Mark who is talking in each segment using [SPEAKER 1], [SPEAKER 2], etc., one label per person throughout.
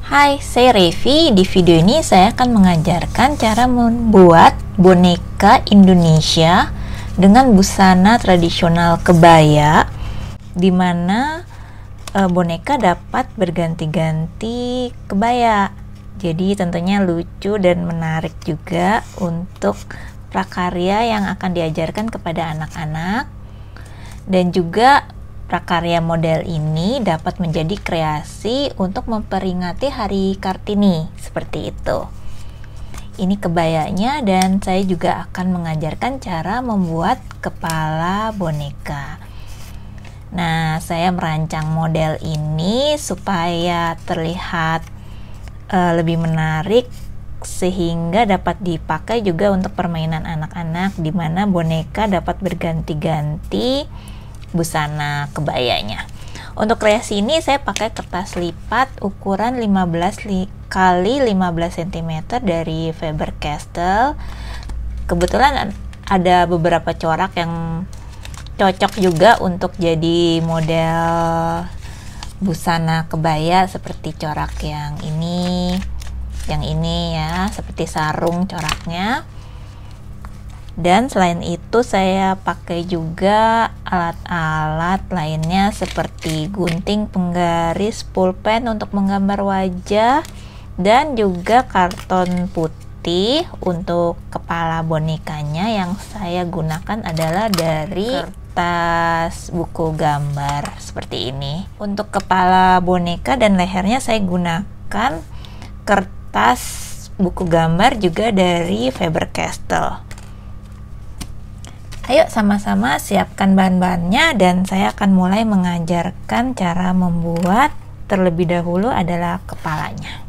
[SPEAKER 1] Hai, saya Revi. Di video ini saya akan mengajarkan cara membuat boneka Indonesia dengan busana tradisional kebaya, di mana boneka dapat berganti-ganti kebaya. Jadi tentunya lucu dan menarik juga untuk prakarya yang akan diajarkan kepada anak-anak, dan juga prakarya model ini dapat menjadi kreasi untuk memperingati Hari Kartini, seperti itu. Ini kebayanya, dan saya juga akan mengajarkan cara membuat kepala boneka. Nah, saya merancang model ini supaya terlihat lebih menarik, sehingga dapat dipakai juga untuk permainan anak-anak, di mana boneka dapat berganti-ganti busana kebayanya. Untuk kreasi ini saya pakai kertas lipat ukuran 15 kali 15 cm dari Faber-Castell. Kebetulan ada beberapa corak yang cocok juga untuk jadi model busana kebaya, seperti corak yang ini ya, seperti sarung coraknya. Dan selain itu saya pakai juga alat-alat lainnya seperti gunting, penggaris, pulpen untuk menggambar wajah, dan juga karton putih. Untuk kepala bonekanya yang saya gunakan adalah dari kertas buku gambar seperti ini. Untuk kepala boneka dan lehernya saya gunakan kertas buku gambar juga dari Faber-Castell. Ayo sama-sama siapkan bahan-bahannya, dan saya akan mulai mengajarkan cara membuat. Terlebih dahulu adalah kepalanya.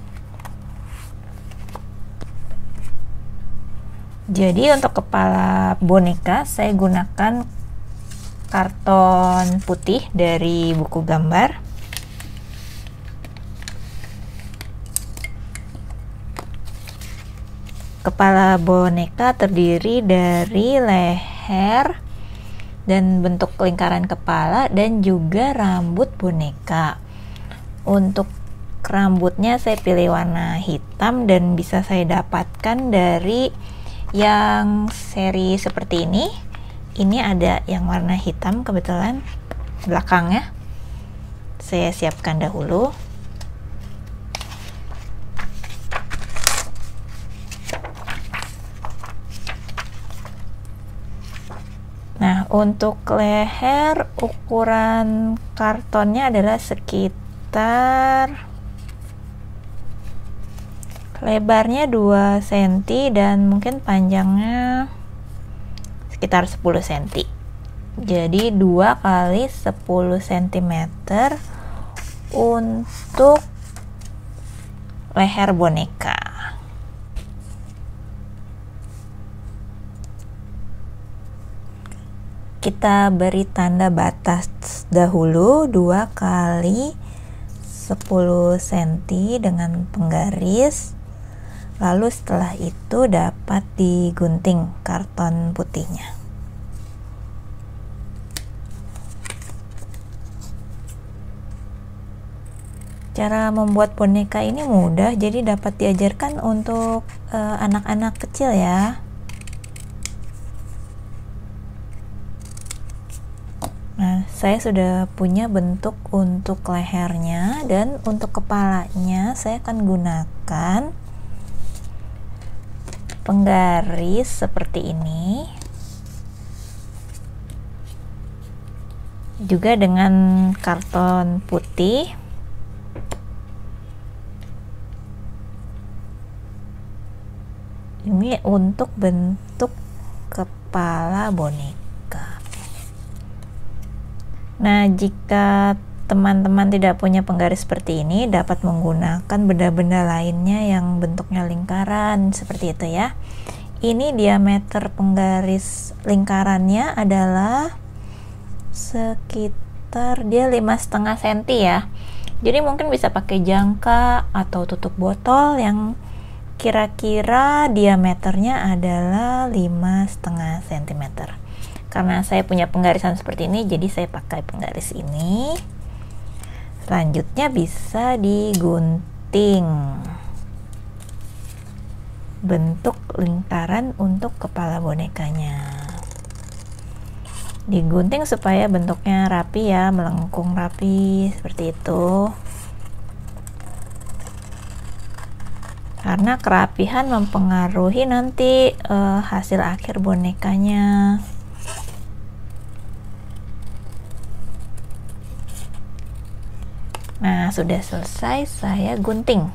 [SPEAKER 1] Jadi untuk kepala boneka saya gunakan karton putih dari buku gambar. Kepala boneka terdiri dari leher dan bentuk lingkaran kepala, dan juga rambut boneka. Untuk rambutnya saya pilih warna hitam, dan bisa saya dapatkan dari yang seri seperti ini. Ini ada yang warna hitam kebetulan belakangnya. Saya siapkan dahulu. Nah, untuk leher ukuran kartonnya adalah sekitar lebarnya 2 cm dan mungkin panjangnya sekitar 10 cm. Jadi 2 kali 10 cm untuk leher boneka. Kita beri tanda batas dahulu 2 kali 10 cm dengan penggaris. Lalu setelah itu dapat digunting karton putihnya. Cara membuat boneka ini mudah, jadi dapat diajarkan untuk anak-anak kecil ya. Nah, saya sudah punya bentuk untuk lehernya, dan untuk kepalanya saya akan gunakan penggaris seperti ini, juga dengan karton putih. Ini untuk bentuk kepala boneka. Nah, jika teman-teman tidak punya penggaris seperti ini, dapat menggunakan benda-benda lainnya yang bentuknya lingkaran seperti itu ya. Ini diameter penggaris lingkarannya adalah sekitar dia 5,5 cm ya. Jadi mungkin bisa pakai jangka atau tutup botol yang kira-kira diameternya adalah 5,5 cm. Karena saya punya penggarisan seperti ini, jadi saya pakai penggaris ini. Selanjutnya bisa digunting gunting bentuk lingkaran untuk kepala bonekanya. Digunting supaya bentuknya rapi ya, melengkung rapi seperti itu. Karena kerapihan mempengaruhi nanti hasil akhir bonekanya. Nah, sudah selesai saya gunting.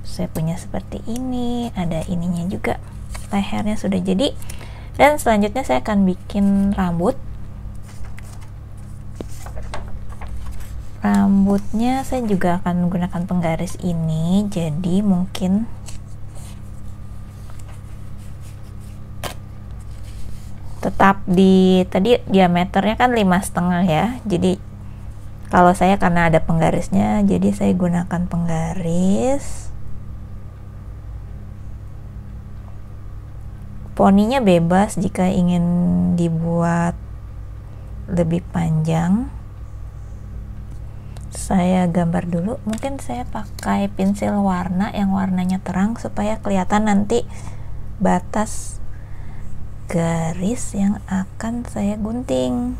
[SPEAKER 1] Saya punya seperti ini, ada ininya juga. Lehernya sudah jadi. Dan selanjutnya saya akan bikin rambut. Rambutnya saya juga akan menggunakan penggaris ini, jadi mungkin tetap di tadi diameternya kan 5,5 ya. Jadi kalau saya karena ada penggarisnya, jadi saya gunakan penggaris. Poninya bebas jika ingin dibuat lebih panjang. Saya gambar dulu, mungkin saya pakai pensil warna yang warnanya terang supaya kelihatan nanti batas garis yang akan saya gunting.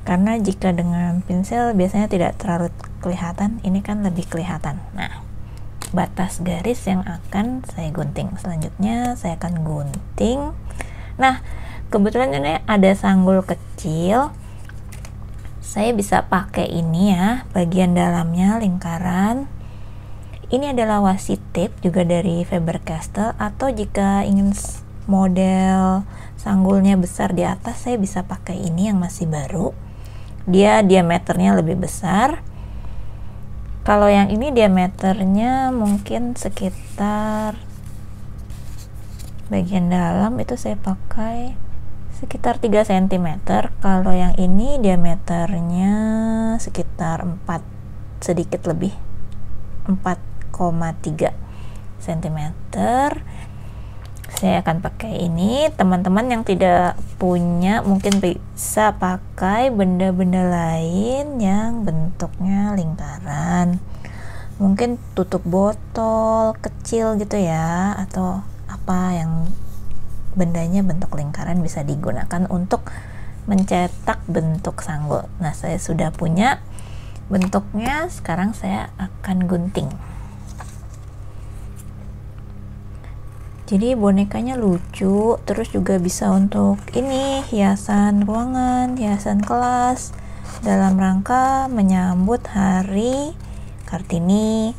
[SPEAKER 1] Karena jika dengan pensil biasanya tidak terlalu kelihatan, ini kan lebih kelihatan. Nah, batas garis yang akan saya gunting. Selanjutnya saya akan gunting. Nah, kebetulan ini ada sanggul kecil. Saya bisa pakai ini ya, bagian dalamnya lingkaran. Ini adalah washi tape juga dari Faber-Castell, atau jika ingin model sanggulnya besar di atas, saya bisa pakai ini yang masih baru. Dia diameternya lebih besar. Kalau yang ini diameternya mungkin sekitar bagian dalam itu saya pakai sekitar 3 cm. Kalau yang ini diameternya sekitar 4, sedikit lebih, 4,3 cm. Saya akan pakai ini. Teman-teman yang tidak punya mungkin bisa pakai benda-benda lain yang bentuknya lingkaran, mungkin tutup botol kecil gitu ya, atau apa yang bendanya bentuk lingkaran bisa digunakan untuk mencetak bentuk sanggul. Nah, saya sudah punya bentuknya, sekarang saya akan gunting. Jadi bonekanya lucu, terus juga bisa untuk ini, hiasan ruangan, hiasan kelas, dalam rangka menyambut Hari Kartini,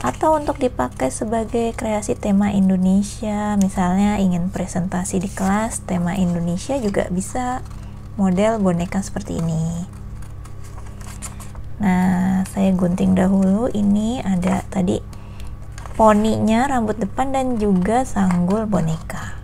[SPEAKER 1] atau untuk dipakai sebagai kreasi tema Indonesia. Misalnya ingin presentasi di kelas tema Indonesia juga bisa model boneka seperti ini. Nah, saya gunting dahulu. Ini ada tadi poninya, rambut depan, dan juga sanggul boneka.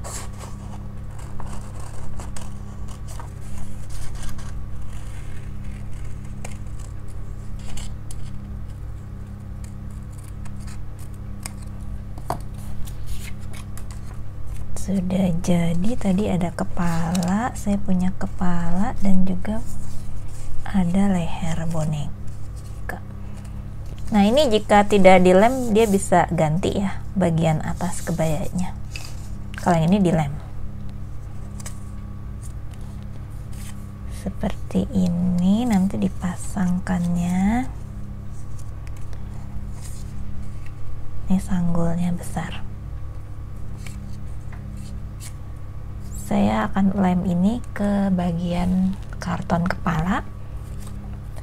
[SPEAKER 1] Sudah jadi, tadi ada kepala, saya punya kepala dan juga ada leher boneka. Nah, ini jika tidak dilem dia bisa ganti ya bagian atas kebayanya. Kalau yang ini dilem. Seperti ini nanti dipasangkannya. Ini sanggulnya besar. Saya akan lem ini ke bagian karton kepala.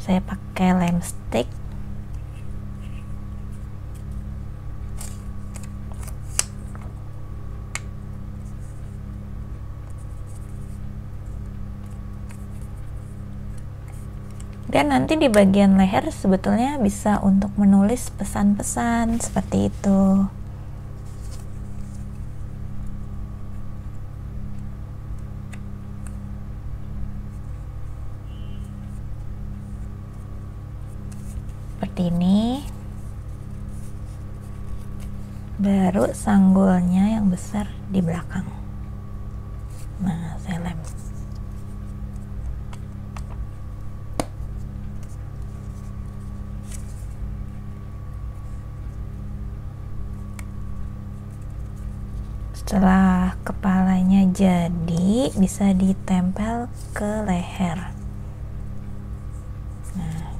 [SPEAKER 1] Saya pakai lem stick. Dan nanti di bagian leher sebetulnya bisa untuk menulis pesan-pesan seperti itu. Seperti ini. Baru sanggulnya yang besar di belakang. Nah, saya lem. Setelah kepalanya jadi, bisa ditempel ke leher. Nah,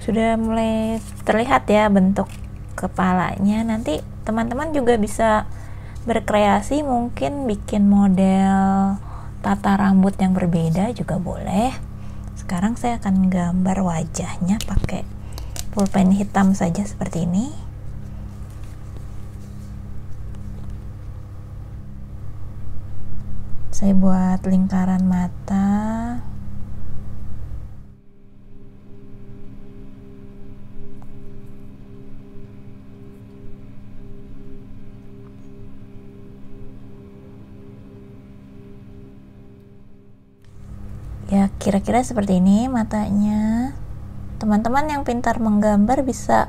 [SPEAKER 1] sudah mulai terlihat ya bentuk kepalanya. Nanti teman-teman juga bisa berkreasi, mungkin bikin model tata rambut yang berbeda juga boleh. Sekarang saya akan gambar wajahnya pakai pulpen hitam saja seperti ini. Saya buat lingkaran mata. Ya, kira-kira seperti ini matanya. Teman-teman yang pintar menggambar bisa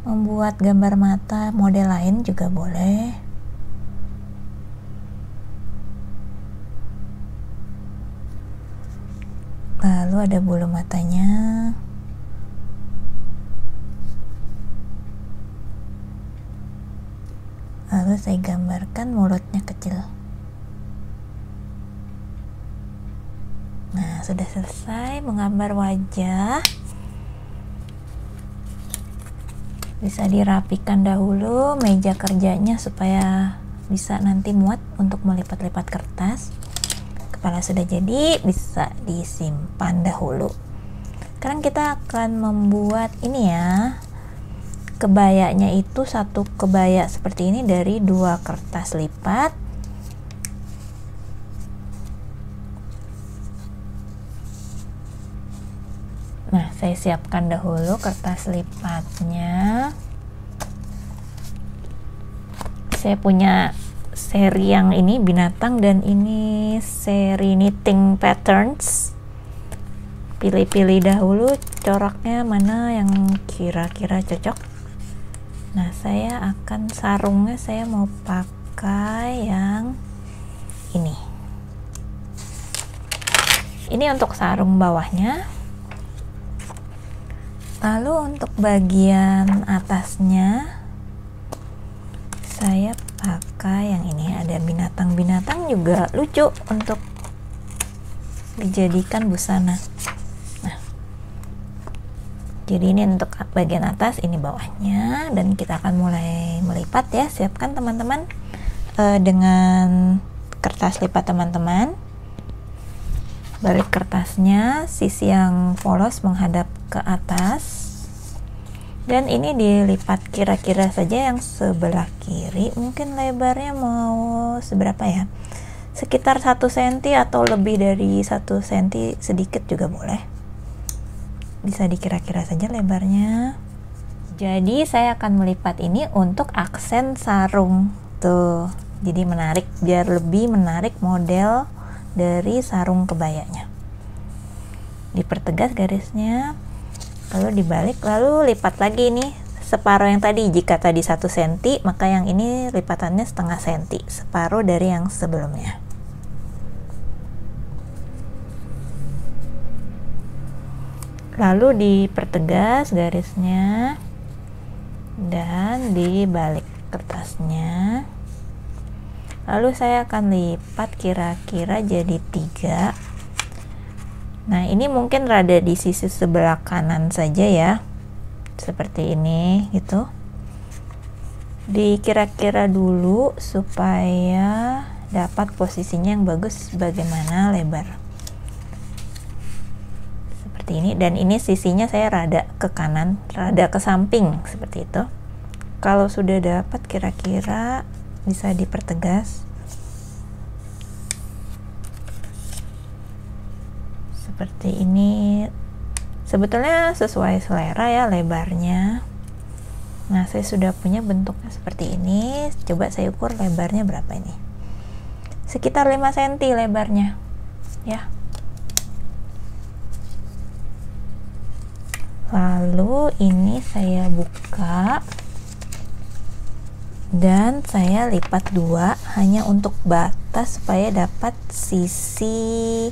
[SPEAKER 1] membuat gambar mata model lain juga boleh. Lalu ada bulu matanya. Lalu saya gambarkan mulutnya kecil. Nah, sudah selesai menggambar wajah. Bisa dirapikan dahulu meja kerjanya supaya bisa nanti muat untuk melipat-lipat kertas. Kepala sudah jadi, bisa disimpan dahulu. Sekarang kita akan membuat ini ya. Kebayanya itu satu kebaya seperti ini dari 2 kertas lipat. Nah, saya siapkan dahulu kertas lipatnya. Saya punya seri yang ini binatang dan ini seri knitting patterns. Pilih-pilih dahulu coraknya mana yang kira-kira cocok. Nah, saya akan sarungnya saya mau pakai yang ini. Ini untuk sarung bawahnya. Lalu untuk bagian atasnya saya pakai yang ini, ada binatang-binatang juga lucu untuk dijadikan busana. Nah, jadi ini untuk bagian atas, ini bawahnya, dan kita akan mulai melipat ya. Siapkan teman-teman dengan kertas lipat teman-teman. Balik kertasnya, sisi yang polos menghadap ke atas, dan ini dilipat kira-kira saja yang sebelah kiri. Mungkin lebarnya mau seberapa ya, sekitar 1 cm atau lebih dari 1 cm sedikit juga boleh, bisa dikira-kira saja lebarnya. Jadi saya akan melipat ini untuk aksen sarung tuh, jadi menarik, biar lebih menarik model dari sarung kebayanya. Dipertegas garisnya, lalu dibalik, lalu lipat lagi nih separuh yang tadi. Jika tadi 1 cm, maka yang ini lipatannya setengah cm, separuh dari yang sebelumnya. Lalu dipertegas garisnya dan dibalik kertasnya. Lalu saya akan lipat kira-kira jadi 3. Nah, ini mungkin rada di sisi sebelah kanan saja ya, seperti ini gitu. Dikira-kira dulu supaya dapat posisinya yang bagus, bagaimana lebar seperti ini. Dan ini sisinya saya rada ke kanan, rada ke samping seperti itu. Kalau sudah dapat kira-kira bisa dipertegas seperti ini. Sebetulnya sesuai selera ya lebarnya. Nah, saya sudah punya bentuknya seperti ini. Coba saya ukur lebarnya berapa ini, sekitar 5 cm lebarnya ya. Lalu ini saya buka dan saya lipat 2 hanya untuk batas supaya dapat sisi,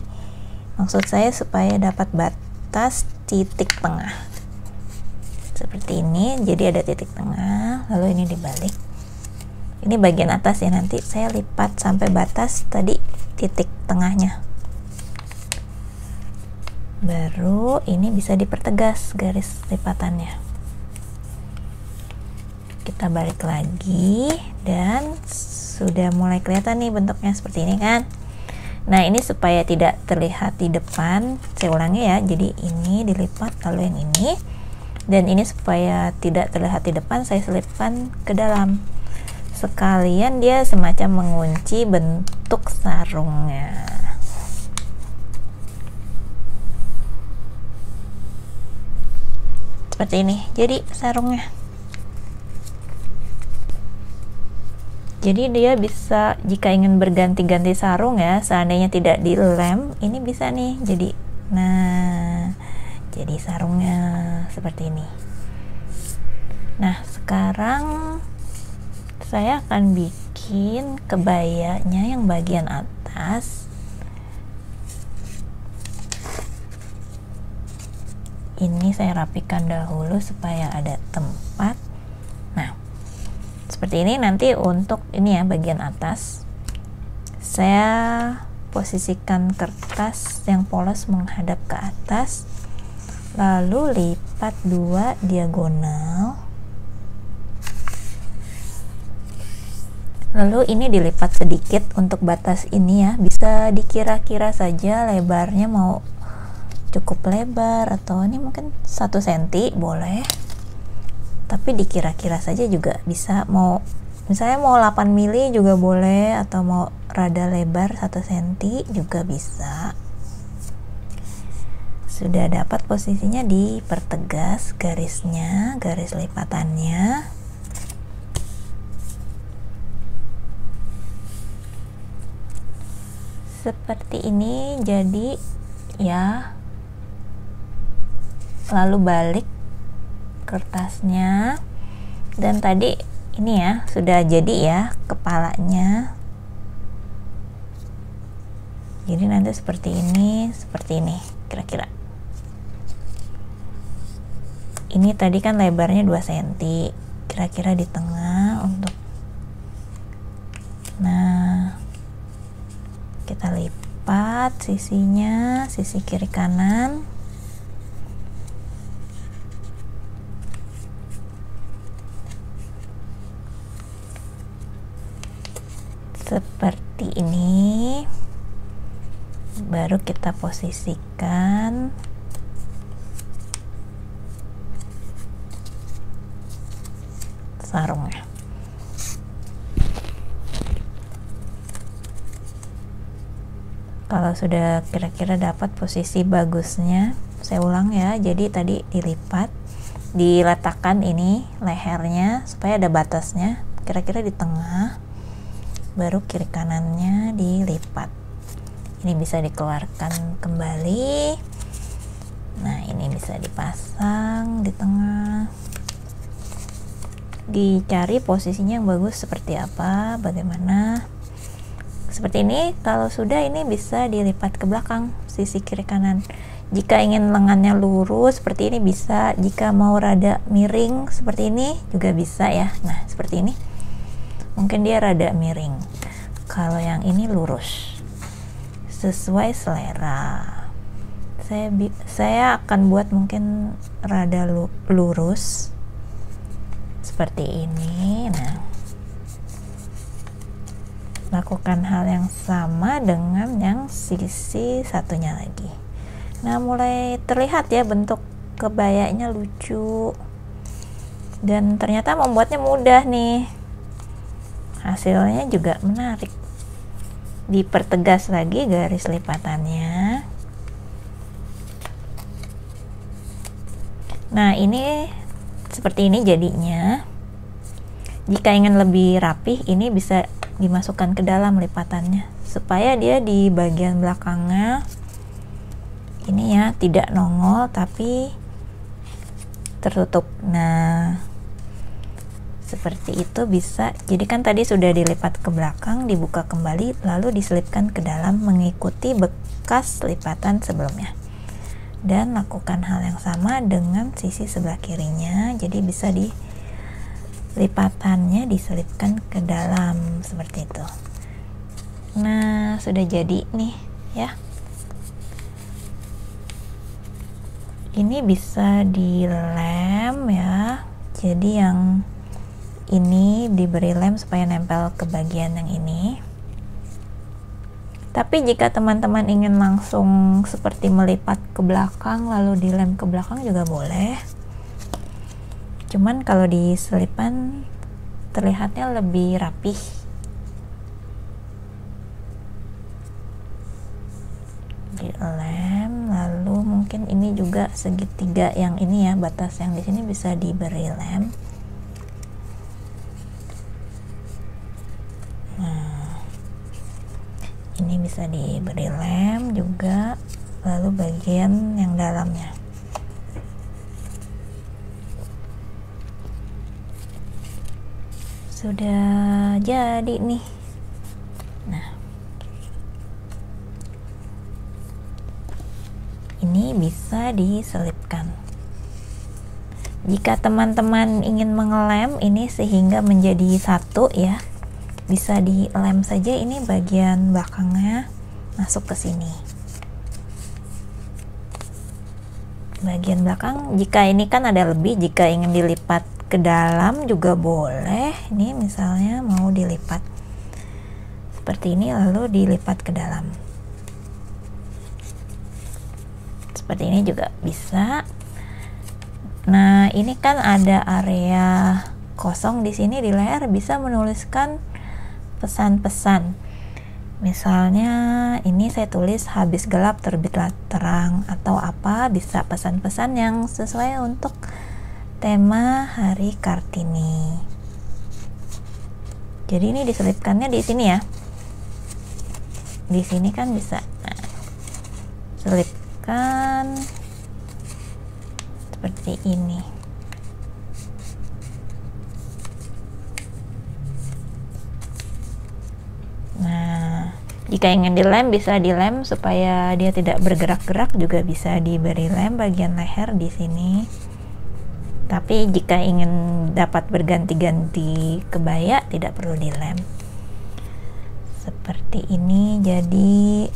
[SPEAKER 1] maksud saya supaya dapat atas titik tengah seperti ini. Jadi ada titik tengah, lalu ini dibalik. Ini bagian atas ya, nanti saya lipat sampai batas tadi titik tengahnya. Baru ini bisa dipertegas garis lipatannya. Kita balik lagi dan sudah mulai kelihatan nih bentuknya seperti ini kan. Nah, ini supaya tidak terlihat di depan, saya ulangi ya. Jadi ini dilipat, lalu yang ini. Dan ini supaya tidak terlihat di depan, saya selipkan ke dalam. Sekalian dia semacam mengunci bentuk sarungnya. Seperti ini, jadi sarungnya. Jadi dia bisa, jika ingin berganti-ganti sarung ya, seandainya tidak dilem, ini bisa nih. Jadi, nah, jadi sarungnya seperti ini. Nah, sekarang saya akan bikin kebayanya yang bagian atas. Ini saya rapikan dahulu supaya ada tempat. Nah, seperti ini. Nanti untuk ini ya, bagian atas saya posisikan kertas yang polos menghadap ke atas, lalu lipat 2 diagonal. Lalu ini dilipat sedikit untuk batas ini ya, bisa dikira-kira saja lebarnya mau cukup lebar atau ini mungkin 1 cm boleh, tapi dikira-kira saja juga bisa. Mau misalnya mau 8 mili juga boleh, atau mau rada lebar 1 cm juga bisa. Sudah dapat posisinya, dipertegas garisnya, garis lipatannya. Seperti ini jadi ya. Lalu balik kertasnya, dan tadi ini ya sudah jadi ya kepalanya. Jadi nanti seperti ini kira-kira. Ini tadi kan lebarnya 2 cm, kira-kira di tengah untuk. Nah, kita lipat sisinya, sisi kiri kanan. Seperti ini. Baru kita posisikan sarungnya. Kalau sudah kira-kira dapat posisi bagusnya, saya ulang ya. Jadi tadi dilipat, diletakkan ini lehernya supaya ada batasnya, kira-kira di tengah. Baru kiri kanannya dilipat. Ini bisa dikeluarkan kembali. Nah, ini bisa dipasang di tengah. Dicari posisinya yang bagus seperti apa, bagaimana. Seperti ini. Kalau sudah, ini bisa dilipat ke belakang sisi kiri kanan. Jika ingin lengannya lurus seperti ini bisa, jika mau rada miring seperti ini juga bisa ya. Nah, seperti ini mungkin dia rada miring, kalau yang ini lurus sesuai selera. Saya akan buat mungkin rada lurus seperti ini. Nah, lakukan hal yang sama dengan yang sisi satunya lagi. Nah, mulai terlihat ya bentuk kebayanya lucu, dan ternyata membuatnya mudah nih. Hasilnya juga menarik. Dipertegas lagi garis lipatannya. Nah, ini seperti ini jadinya. Jika ingin lebih rapih, ini bisa dimasukkan ke dalam lipatannya supaya dia di bagian belakangnya ini ya tidak nongol tapi tertutup. Nah, seperti itu bisa. Jadi kan tadi sudah dilipat ke belakang, dibuka kembali, lalu diselipkan ke dalam mengikuti bekas lipatan sebelumnya. dan lakukan hal yang sama dengan sisi sebelah kirinya. Jadi bisa lipatannya diselipkan ke dalam seperti itu. Nah, sudah jadi nih ya. Ini bisa dilem ya. Jadi yang ini diberi lem supaya nempel ke bagian yang ini. Tapi jika teman-teman ingin langsung seperti melipat ke belakang lalu dilem ke belakang juga boleh. Cuman kalau diselipan terlihatnya lebih rapih. Dilem, lalu mungkin ini juga segitiga yang ini ya, batas yang di sini bisa diberi lem. Nah, ini bisa diberi lem juga, lalu bagian yang dalamnya. Sudah jadi nih. Nah, ini bisa diselipkan. Jika teman-teman ingin mengelem ini sehingga menjadi satu ya, bisa dilem saja ini bagian belakangnya masuk ke sini. Bagian belakang, jika ini kan ada lebih, jika ingin dilipat ke dalam juga boleh. Ini misalnya mau dilipat seperti ini lalu dilipat ke dalam. Seperti ini juga bisa. Nah, ini kan ada area kosong di sini di leher, bisa menuliskan pesan-pesan. Misalnya ini saya tulis habis gelap terbitlah terang atau apa, bisa pesan-pesan yang sesuai untuk tema Hari Kartini. Jadi ini diselipkannya di sini ya. Di sini kan bisa. Nah, selipkan seperti ini. Nah, jika ingin dilem bisa dilem supaya dia tidak bergerak-gerak, juga bisa diberi lem bagian leher di sini. Tapi jika ingin dapat berganti-ganti kebaya tidak perlu dilem. Seperti ini jadi.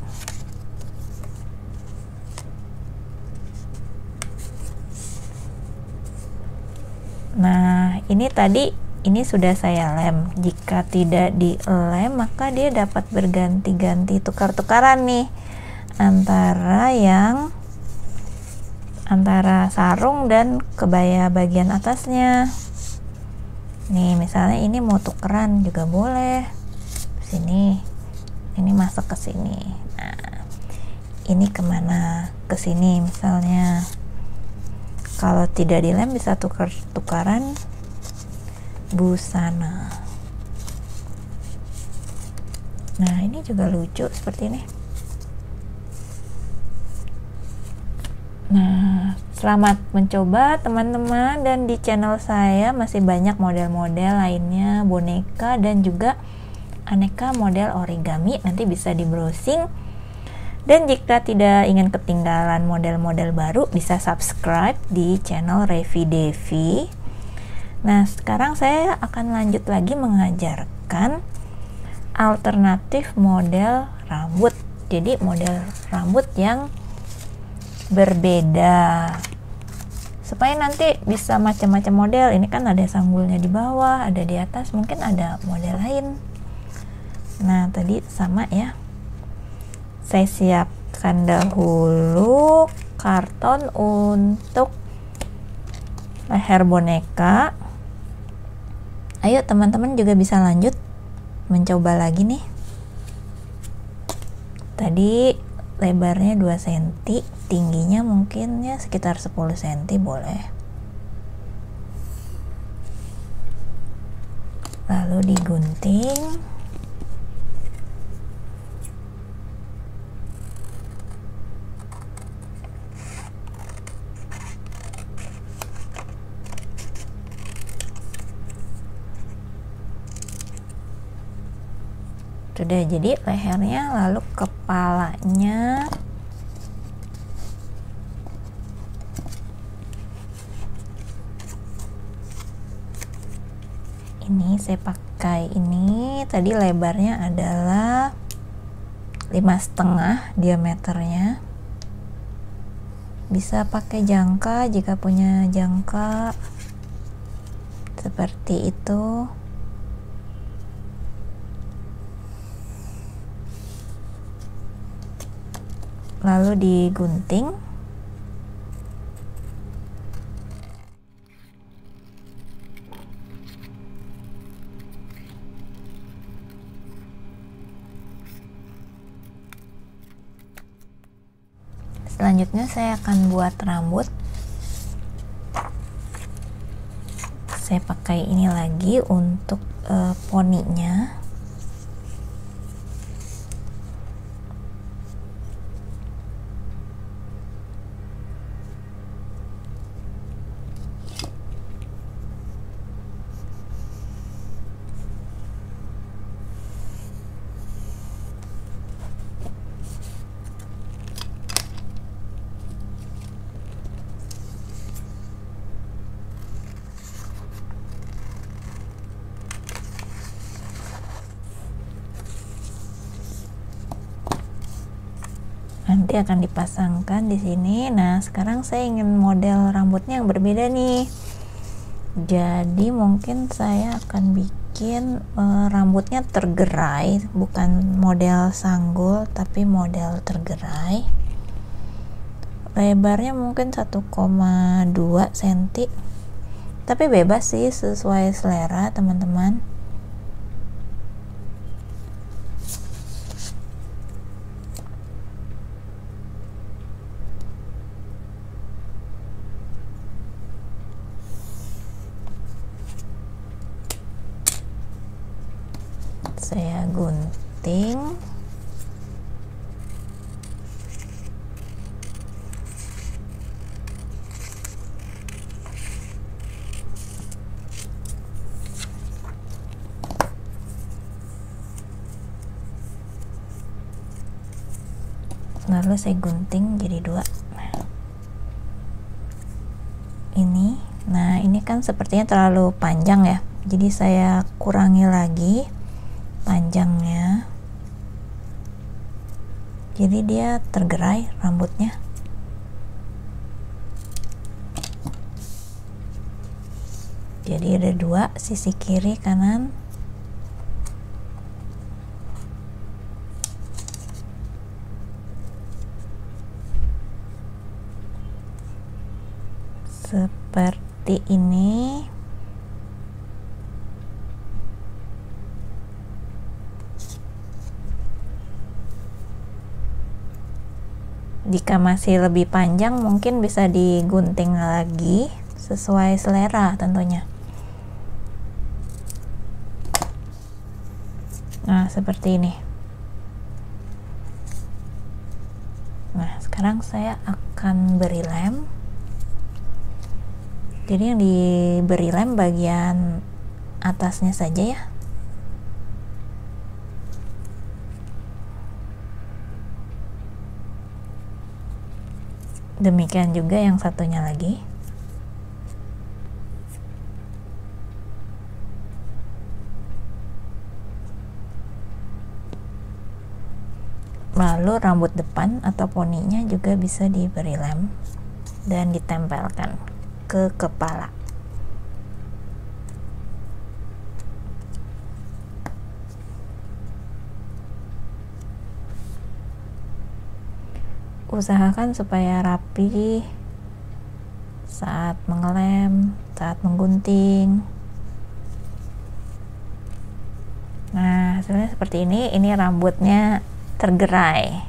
[SPEAKER 1] Nah, ini tadi ini sudah saya lem. Jika tidak dilem maka dia dapat berganti-ganti, tukar-tukaran nih antara sarung dan kebaya bagian atasnya. Nih, misalnya ini mau tukeran juga boleh. Sini, ini masuk ke sini. Nah, ini kemana? Ke sini misalnya. Kalau tidak dilem bisa tukaran busana. Nah, ini juga lucu seperti ini. Nah, selamat mencoba teman-teman, dan di channel saya masih banyak model-model lainnya, boneka dan juga aneka model origami. Nanti bisa di browsing. Dan jika tidak ingin ketinggalan model-model baru, bisa subscribe di channel Revi Devi. Nah, sekarang saya akan lanjut lagi mengajarkan alternatif model rambut. Jadi model rambut yang berbeda, supaya nanti bisa macam-macam model. Ini kan ada sanggulnya di bawah, ada di atas, mungkin ada model lain. Nah, tadi sama ya. Saya siapkan dahulu karton untuk leher boneka. Ayo teman-teman juga bisa lanjut mencoba lagi nih. Tadi lebarnya 2 cm, tingginya mungkin ya sekitar 10 cm boleh. Lalu digunting. Sudah jadi lehernya, lalu kepalanya ini saya pakai ini, tadi lebarnya adalah 5,5 diameternya. Bisa pakai jangka jika punya jangka seperti itu. Lalu digunting. Selanjutnya saya akan buat rambut. Saya pakai ini lagi untuk poninya. Nanti akan dipasangkan di sini. Nah, sekarang saya ingin model rambutnya yang berbeda nih. Jadi mungkin saya akan bikin rambutnya tergerai, bukan model sanggul tapi model tergerai. Lebarnya mungkin 1,2 cm. Tapi bebas sih, sesuai selera teman-teman. Saya gunting. Lalu saya gunting jadi 2. Ini, nah ini kan sepertinya terlalu panjang ya, jadi saya kurangi lagi panjangnya, jadi dia tergerai rambutnya. Jadi ada 2, sisi kiri kanan. Seperti ini. Jika masih lebih panjang mungkin bisa digunting lagi sesuai selera tentunya. Nah, seperti ini. Nah, sekarang saya akan beri lem. Jadi yang diberi lem bagian atasnya saja ya. Demikian juga yang satunya lagi. Lalu rambut depan atau poninya juga bisa diberi lem dan ditempelkan ke kepala. Usahakan supaya rapi saat mengelem, saat menggunting. Nah, hasilnya seperti ini. Ini rambutnya tergerai.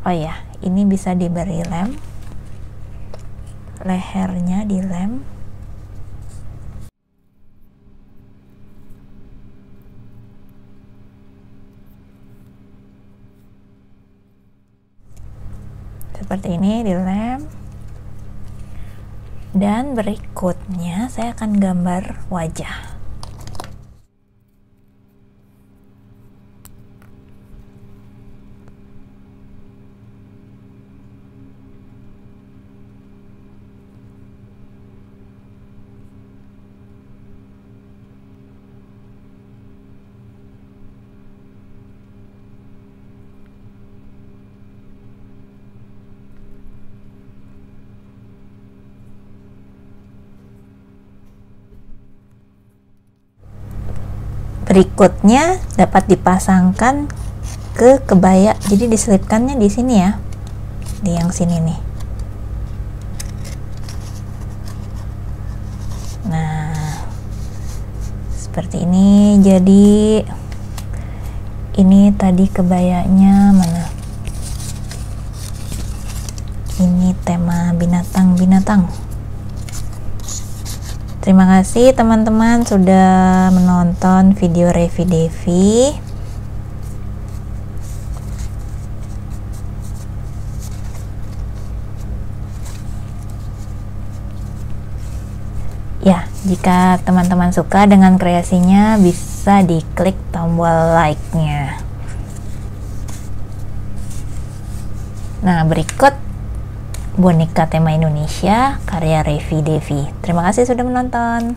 [SPEAKER 1] Oh ya, ini bisa diberi lem. Lehernya dilem. Seperti ini dilem. Dan berikutnya saya akan gambar wajah. berikutnya dapat dipasangkan ke kebaya. Jadi diselipkannya di sini ya, di yang sini nih. Nah, seperti ini. Jadi ini tadi kebayanya mana? Ini tema binatang-binatang. Terima kasih teman-teman sudah menonton video Revi Devi. Ya, jika teman-teman suka dengan kreasinya, bisa diklik tombol like-nya. Nah, berikut boneka tema Indonesia karya Revi Devi. Terima kasih sudah menonton.